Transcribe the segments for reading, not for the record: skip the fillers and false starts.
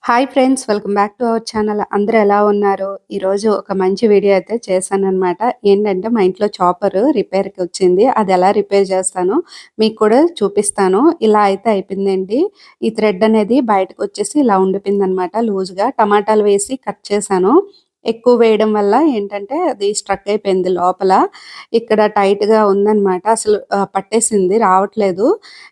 Hi friends, welcome back to our channel. అందరూ ఎలా ఉన్నారు? ఈరోజు ఒక మంచి వీడియో అయితే చేశాననమాట. ఏంటంటే మా ఇంట్లో చాపర్ రిపేర్‌కి వచ్చింది. అది ఎలా రిపేర్ చేస్తానో మీకు కూడా చూపిస్తాను. ఇలా అయితే అయిపోయిందండి. ఈ థ్రెడ్ అనేది బయటకొచ్చేసి ఇలా ఉండిపోయిందనమాట లూజ్‌గా. టమాటాలు వేసి కట్ చేశాను. ఎక్కువ వేయడం వల్ల ఏంటంటే అది స్ట్రక్ అయిపోయింది లోపల. ఇక్కడ టైట్‌గా ఉందనమాట. అసలు పట్టేసింది రావట్లేదు.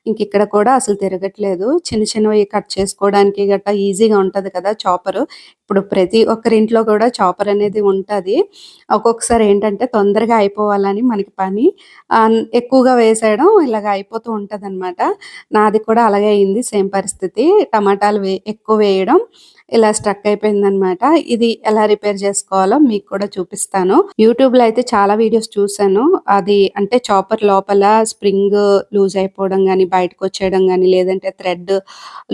ఇంకిక్కడ కూడా అసలు తిరగట్లేదు. చిన్న చిన్నవి కట్ చేసుకోవడానికి గట్టా ఈజీగా ఉంటది కదా చాపరు. ఇప్పుడు ప్రతి ఒక్కరింట్లో కూడా చాపర్ అనేది ఉంటది. ఒక్కొక్కసారి ఏంటంటే తొందరగా అయిపోవాలని మనకి పని ఎక్కువగా వేసేయడం ఇలాగ అయిపోతూ ఉంటదనమాట. నాది కూడా అలాగే అయింది సేమ్ పరిస్థితి. టమాటాలు ఎక్కువ వేయడం ఇలా స్ట్రక్ అయిపోయిందనమాట. ఇది ఎలా రిపేర్ చేసుకోవాలో మీకు కూడా చూపిస్తాను. యూట్యూబ్‌లో అయితే చాలా వీడియోస్ చూసాను. అది అంటే చాపర్ లోపల స్ప్రింగ్ లూజ్ అయిపోవడం గానీ, బయటకొచ్చేయడం గానీ, లేదంటే థ్రెడ్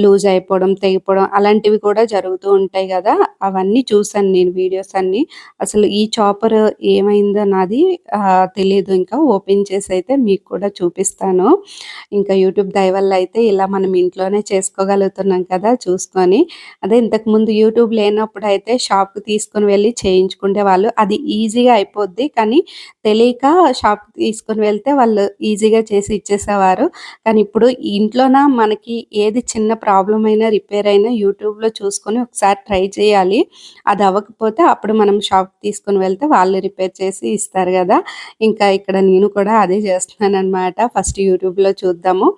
లూజ్ అయిపోవడం, తెగిపోవడం అలాంటివి కూడా జరుగుతూ ఉంటాయి గదా! అవన్నీ చూసాను నేను వీడియోస్ అన్నీ. అసలు ఈ చాపర్ ఏమైందో నాది తెలీదు ఇంకా. ఓపెన్ చేసైతే మీకు కూడా చూపిస్తాను. ఇంకా యూట్యూబ్ దయ వల్ల అయితే ఇలా మనం ఇంట్లోనే చేసుకోగలుగుతున్నాం కదా చూసుకొని. అదే ఇంతకుముందు యూట్యూబ్ లేనప్పుడైతే షాప్‌కి తీసుకొని వెళ్లి చేయించుకునేవాళ్ళు. అది ఈజీగా అయిపోద్ది. కానీ తెలియక షాప్‌కి తీసుకొని వెళ్తే వాళ్ళు ఈజీగా చేసి ఇచ్చేసేవారు. కానీ ఇప్పుడు ఇంట్లోన మనకి ఏది చిన్న ప్రాబ్లమ్ అయినా, రిపేర్ అయినా యూట్యూబ్‌లో చూసుకొని ఒకసారి ట్రై చేయాలి. అది అవ్వకపోతే అప్పుడు మనం షాప్‌కి తీసుకొని వెళ్తే వాళ్ళు రిపేర్ చేసి ఇస్తారు గదా! ఇంకా ఇక్కడ నేను కూడా అదే చేస్తున్నాననమాట. ఫస్ట్ యూట్యూబ్‌లో చూద్దాము.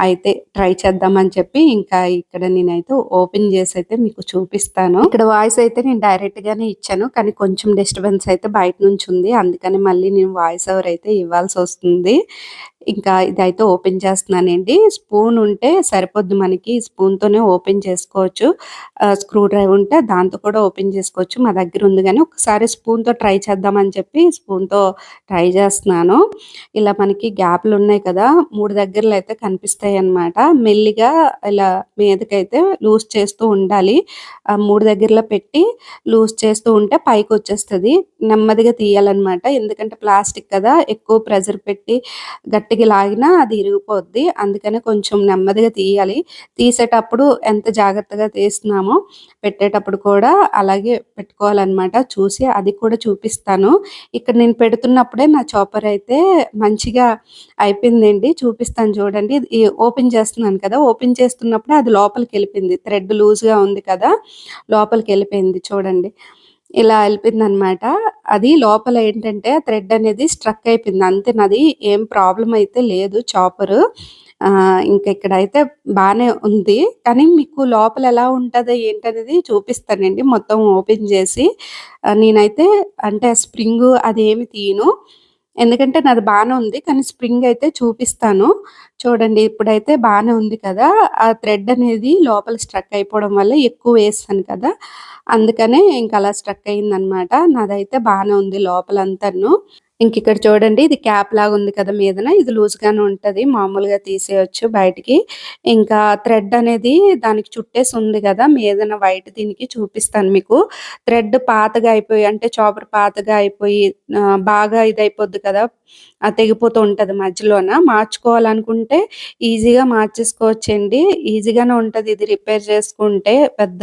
అయితే ట్రై చేద్దామని చెప్పి ఇంకా ఇక్కడ నేనైతే ఓపెన్ చేసైతే మీకు చూపిస్తాను. ఇక్కడ వాయిస్ అయితే నేను డైరెక్ట్‌గానే ఇచ్చాను. కానీ కొంచెం డిస్టర్బెన్స్ అయితే బయట నుంచి ఉంది. అందుకని మళ్ళీ నేను వాయిస్ ఓవర్ అయితే ఇవ్వాల్సొస్తుంది. ఇంకా ఇదైతే ఓపెన్ చేస్తున్నానండి. స్పూన్ ఉంటే సరిపోద్ది మనకి. స్పూన్‌తోనే ఓపెన్ చేసుకోవచ్చు. స్క్రూ డ్రైవర్ ఉంటే దాంతో కూడా ఓపెన్ చేసుకోవచ్చు. మా దగ్గర ఉంది గానీ ఒకసారి స్పూన్‌తో ట్రై చేద్దామని చెప్పి స్పూన్‌తో ట్రై చేస్తున్నాను. ఇలా మనకి గ్యాప్‌లున్నాయి కదా! 3 దగ్గరలో అయితే కనిపిస్తాయన్నమాట. మెల్లిగా ఇలా మీదకైతే లూజ్ చేస్తూ ఉండాలి. 3 దగ్గరలో పెట్టి లూజ్ చేస్తూ ఉంటే పైకొచ్చేస్తది. నెమ్మదిగా తీయాలన్నమాట. ఎందుకంటే ప్లాస్టిక్ కదా! ఎక్కువ ప్రెషర్ పెట్టి గట్టిగా లాగినా అది ఇరిగిపోద్ది. అందుకనే కొంచెం నెమ్మదిగా తీయాలి. తీసేటప్పుడు ఎంత జాగ్రత్తగా తీస్తున్నామో పెట్టేటప్పుడు కూడా అలాగే పెట్టుకోవాలన్నమాట. చూసి అది కూడా చూపిస్తాను. ఇక్కడ నేను పెడుతున్నప్పుడే నా చాపర్ అయితే మంచిగా అయిపోయిందండి. చూపిస్తాను చూడండి. ఇది ఓపెన్ చేస్తున్నాను కదా! ఓపెన్ చేస్తున్నప్పుడే అది లోపలికెళ్ళిపోయింది. థ్రెడ్ లూజ్‌గా ఉంది కదా! లోపలికెళ్ళిపోయింది చూడండి. ఇలా ఎళ్ళిపోయిందనమాట. అది లోపల ఏంటంటే థ్రెడ్ అనేది స్ట్రక్ అయిపోయింది. అంతే నాది ఏం ప్రాబ్లమ్ అయితే లేదు చాపరు. ఇంక ఇక్కడైతే బానే ఉంది. కానీ మీకు లోపల ఎలా ఉంటదో ఏంటనేది చూపిస్తానండి మొత్తం ఓపెన్ చేసి. నేనైతే అంటే స్ప్రింగు అదేమి తీయను. ఎందుకంటే నాది బానే ఉంది. కానీ స్ప్రింగ్ అయితే చూపిస్తాను. చూడండి ఇప్పుడైతే బానే ఉంది కదా! ఆ థ్రెడ్ అనేది లోపల స్ట్రక్ అయిపోవడం వల్ల ఎక్కువ వేసాను కదా! అందుకనే ఇంక అలా స్ట్రక్ అయిందనమాట. నాదైతే బానే ఉంది లోపలంతాను. ఇంకిక్కడ చూడండి ఇది క్యాప్ లాగా ఉంది కదా మీదన. ఇది లూజ్‌గానే ఉంటది. మామూలుగా తీసేయొచ్చు బయటికి. ఇంకా థ్రెడ్ అనేది దానికి చుట్టేసి ఉంది గదా! మీదన వైట్ దీనికి చూపిస్తాను మీకు. థ్రెడ్ పాతగా అయిపోయి అంటే చాపర్ పాతగా అయిపోయి బాగా ఇదైపోద్ది కదా! తెగిపోతూ ఉంటది మధ్యలోన. మార్చుకోవాలనుకుంటే ఈజీగా మార్చేసుకోవచ్చండి. ఈజీగానే ఉంటది ఇది రిపేర్ చేసుకుంటే. పెద్ద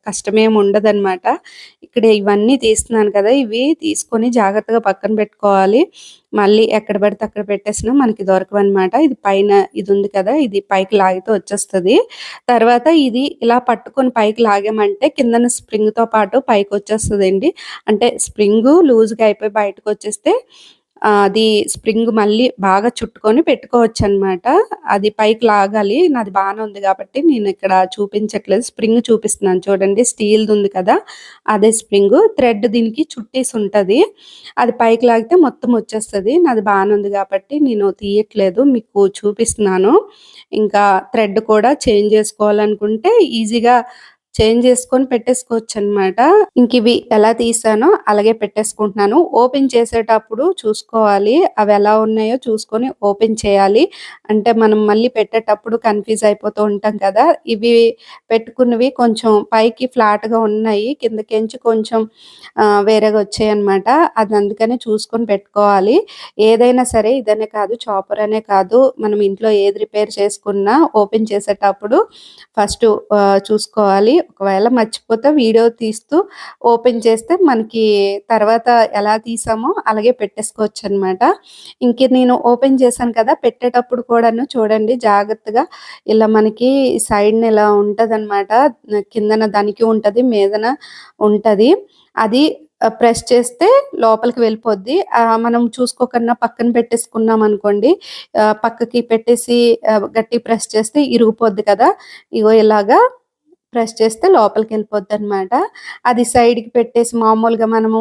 కష్టమేమి ఉండదనమాట. ఇక్కడ ఇవన్నీ తీస్తున్నాను కదా! ఇవి తీసుకొని జాగ్రత్తగా పక్కన పెట్టుకోవాలి. మళ్ళీ ఎక్కడ పడితే అక్కడ పెట్టేసినా మనకి దొరకవనమాట. ఇది పైన ఇది ఉంది కదా! ఇది పైకి లాగితే వచ్చేస్తది. తర్వాత ఇది ఇలా పట్టుకొని పైకి లాగామంటే కిందన స్ప్రింగ్‌తో పాటు పైకొచ్చేస్తదండి. అంటే స్ప్రింగు లూజ్‌గా అయిపోయి బయటకొచ్చేస్తే అది స్ప్రింగ్ మళ్ళీ బాగా చుట్టుకొని పెట్టుకోవచ్చనమాట. అది పైకి లాగాలి. నాది బానే ఉంది గాబట్టి నేనిక్కడ చూపించట్లేదు. స్ప్రింగ్ చూపిస్తున్నాను చూడండి. స్టీల్‌దుంది కదా! అదే స్ప్రింగు. థ్రెడ్ దీనికి చుట్టేసుంటది. అది పైకి లాగితే మొత్తం వచ్చేస్తది. నాది బానే ఉంది గాబట్టి నేను తీయట్లేదు. మీకు చూపిస్తున్నాను. ఇంకా థ్రెడ్ కూడా చేంజ్ జేసుకోవాలనుకుంటే ఈజీగా చేంజ్ చేసుకొని పెట్టేసుకోవచ్చనమాట. ఇంకివి ఎలా తీసానో అలాగే పెట్టేసుకుంటున్నాను. ఓపెన్ చేసేటప్పుడు చూసుకోవాలి. అవెలా ఉన్నాయో చూసుకొని ఓపెన్ చేయాలి. అంటే మనం మళ్ళీ పెట్టేటప్పుడు కన్‌ఫ్యూజ్ అయిపోతూ ఉంటాం కదా! ఇవి పెట్టుకున్నవి కొంచెం పైకి ఫ్లాట్‌గా ఉన్నాయి. కిందకేంచి కొంచెం వేరేగా వచ్చాయన్నమాట. అది అందుకనే చూసుకొని పెట్టుకోవాలి. ఏదైనా సరే ఇదనే కాదు చాపర్ అనే కాదు మనం ఇంట్లో ఏది రిపేర్ చేసుకున్నా ఓపెన్ చేసేటప్పుడు ఫస్టు చూసుకోవాలి. ఒకవేళ మర్చిపోతే వీడియో తీస్తూ ఓపెన్ చేస్తే మనకి తర్వాత ఎలా తీసామో అలాగే పెట్టేసుకోవచ్చనమాట. ఇంక నేను ఓపెన్ చేశాను కదా! పెట్టేటప్పుడు కూడాను చూడండి జాగ్రత్తగా ఇలా మనకి సైడ్‌న ఇలా ఉంటదనమాట. కిందన దానికి ఉంటది, మీదన ఉంటది. అది ప్రెస్ చేస్తే లోపలికి వెళ్ళిపోద్ది. మనం చూసుకోకుండా పక్కన పెట్టేసుకున్నామనుకోండి, పక్కకి పెట్టేసి గట్టిగా ప్రెస్ చేస్తే ఇరిగిపోద్ది కదా! ఇగో ఇలాగా ప్రెస్ చేస్తే లోపలికెళ్ళిపోద్దనమాట. అది సైడ్‌కి పెట్టేసి మామూలుగా మనము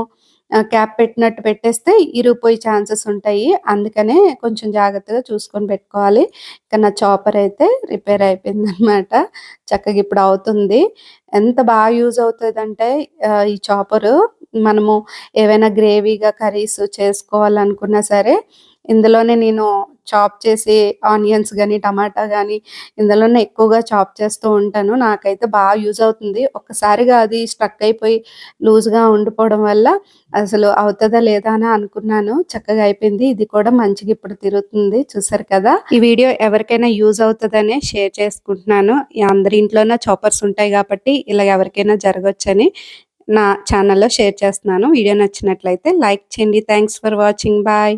క్యాప్ పెట్టినట్టు పెట్టేస్తే ఇరిగిపోయే ఛాన్సెస్ ఉంటాయి. అందుకనే కొంచెం జాగ్రత్తగా చూసుకొని పెట్టుకోవాలి. ఇక నా చాపర్ అయితే రిపేర్ అయిపోయిందనమాట. చక్కగా ఇప్పుడు అవుతుంది. ఎంత బాగా యూజ్ అవుతదంటే ఈ చాపరు మనము ఏవైనా గ్రేవీగా కర్రీస్ చేసుకోవాలనుకున్నా సరే, ఇందులోనే నేను చాప్ చేసి ఆనియన్స్ గాని, టమాటా గాని ఇందులోనే ఎక్కువగా చాప్ చేస్తూ ఉంటాను. నాకైతే యూజ్ అవుతుంది. ఒక్కసారిగా అది స్ట్రక్ అయిపోయి లూజ్‌గా ఉండిపోవడం వల్ల అసలు అవుతదా లేదా అని అనుకున్నాను. చక్కగా అయిపోయింది. ఇది కూడా మంచిగా ఇప్పుడు తిరుగుతుంది. చూసారు కదా! ఈ వీడియో ఎవరికైనా యూజ్ అవుతదనే షేర్ చేసుకుంటున్నాను. అందరి ఇంట్లోనే చాపర్స్ ఉంటాయి కాబట్టి ఇలా ఎవరికైనా జరగొచ్చని నా ఛానల్‌లో షేర్ చేస్తున్నాను. వీడియో నచ్చినట్లయితే లైక్ చేయండి. Thanks for watching. బాయ్.